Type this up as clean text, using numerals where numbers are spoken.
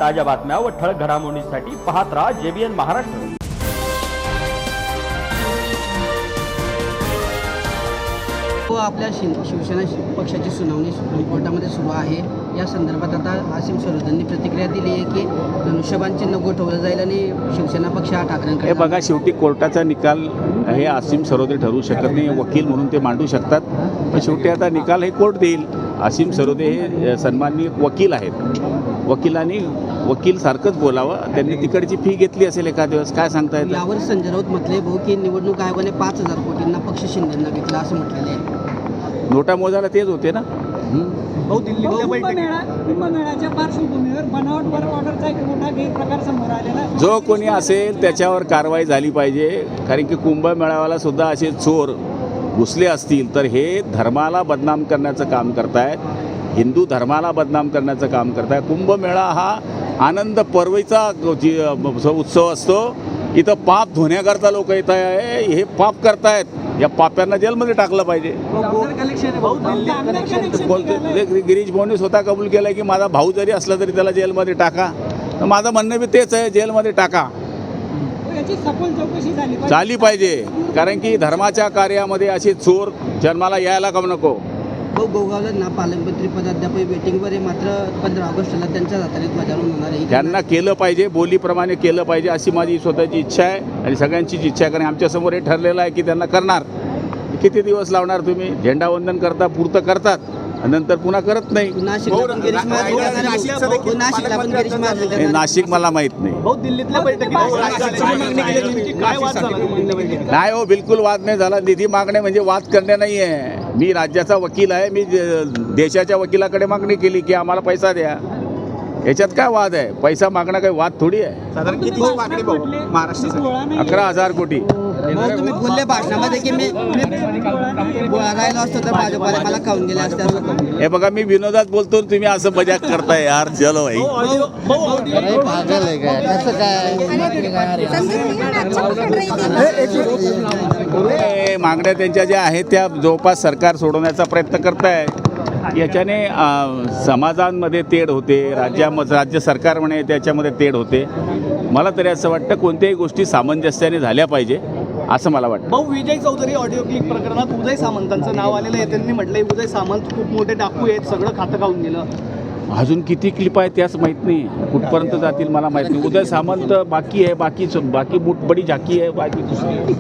ताज्या बातम्या व ठळक घडामोडींसाठी पाहत राहा JBN महाराष्ट्र। आपल्या शिवसेना पक्षाची सुनावणी कोर्टामध्ये सुरू आहे। या संदर्भात आता आसिम सरोदेंनी प्रतिक्रिया दिली आहे की धनुष्यबाण चिन्ह गोठवलं जाईल आणि शिवसेना पक्ष हा ठाकरेंकडे। हे बघा, शेवटी कोर्टाचा निकाल हे आसिम सरोदे ठरवू शकत नाही, वकील म्हणून ते मांडू शकतात, पण शेवटी आता निकाल हे कोर्ट देईल। आसिम सरोदे हे सन्माननीय वकील आहेत, वकील सारखंच बोलावं, त्यांनी तिकडची फी घेतली असेल एका दिवस, काय सांगता येतं। यावर संजय राऊत म्हटले भाऊ की निवडणूक आयोगाने 5,000 कोटींना पक्ष शिंदेंना घेतला असं म्हटलेलं आहे। नोटा मोजायला तेच होते ना। कुंभमेळ्याच्या पार्श्वभूमीवर बनावट वर्क ऑर्डरचा एक मोठा गैरप्रकार समोर आलेला। जो कोणी असेल त्याच्यावर कारवाई झाली पाहिजे, कारण की कुंभमेळ्याला सुद्धा असे चोर घुसले असतील तर हे धर्माला बदनाम करण्याचं काम करतायत, हिंदू धर्माला बदनाम करण्याचं काम करतायत। कुंभमेळा हा आनंद पर्वचा उत्सव असतो, इथं पाप धुण्याकरता लोक येत आहे, हे पाप करतायत, या पाप्यांना जेलमध्ये टाकलं पाहिजे। गिरीश भाऊंनी स्वतः कबूल केलं की माझा भाऊ जरी असला तरी त्याला जेलमध्ये टाका, तर माझं म्हणणं बी तेच आहे, जेलमध्ये टाका, झाली पाहिजे, कारण की धर्माच्या कार्यामध्ये असे चोर जन्माला यायला का नको। गोगावला ना पालकमंत्री पदाध्यापक वेटिंगवर आहे, मात्र 15 ऑगस्टला त्यांच्या हाताने ध्वजारोहण होणार आहे। त्यांना केलं पाहिजे, बोलीप्रमाणे केलं पाहिजे अशी माझी स्वतःची इच्छा आहे आणि सगळ्यांचीच इच्छा आहे, कारण आमच्यासमोर हे ठरलेलं आहे की त्यांना करणार। किती दिवस लावणार तुम्ही? झेंडावंदन करता पुरतं करतात आणि नंतर पुन्हा करत नाही। नाशिक मला माहीत नाही। नाही हो, बिलकुल वाद नाही झाला। निधी मागणे म्हणजे वाद करणे नाही आहे। मी राज्याचा वकील आहे, मी देशाच्या वकिलाकडे मागणी केली की आम्हाला पैसा द्या, याच्यात काय वाद आहे? पैसा मागणं काही वाद थोडी आहे। साधारण किती मागणी महाराष्ट्रासाठी? 11,000 कोटी। तुम्ही बोलले भाषणामध्ये की मी राहिलो असतो तर भाजपाला मला खाऊन गेले असते असं। हे बघा, मी विनोदात बोलतो, तुम्ही असं मजाक करताय यार। चलो भाई, मागण्या त्यांच्या ज्या आहेत त्या जवळपास सरकार सोडवण्याचा प्रयत्न करताय। याच्याने समाजांमध्ये तेढ होते, राज्य सरकार म्हणे त्याच्यामध्ये तेढ होते। मला तरी असं वाटतं कोणत्याही गोष्टी सामंजस्याने झाल्या पाहिजे असं मला वाटतं। भाऊ, विजय चौधरी ऑडिओ क्लिप प्रकरणात उदय सामंतांचं नाव आलेलं आहे, त्यांनी म्हटलंय उदय सामंत खूप मोठे डाकू आहेत, सगळं खातं खाऊन गेलं। अजून किती क्लिप आहे त्याच माहीत नाही, कुठपर्यंत जातील मला माहीत नाही। उदय सामंत बाकी आहे, बाकी बडी झाकी आहे, बाकी दुसरी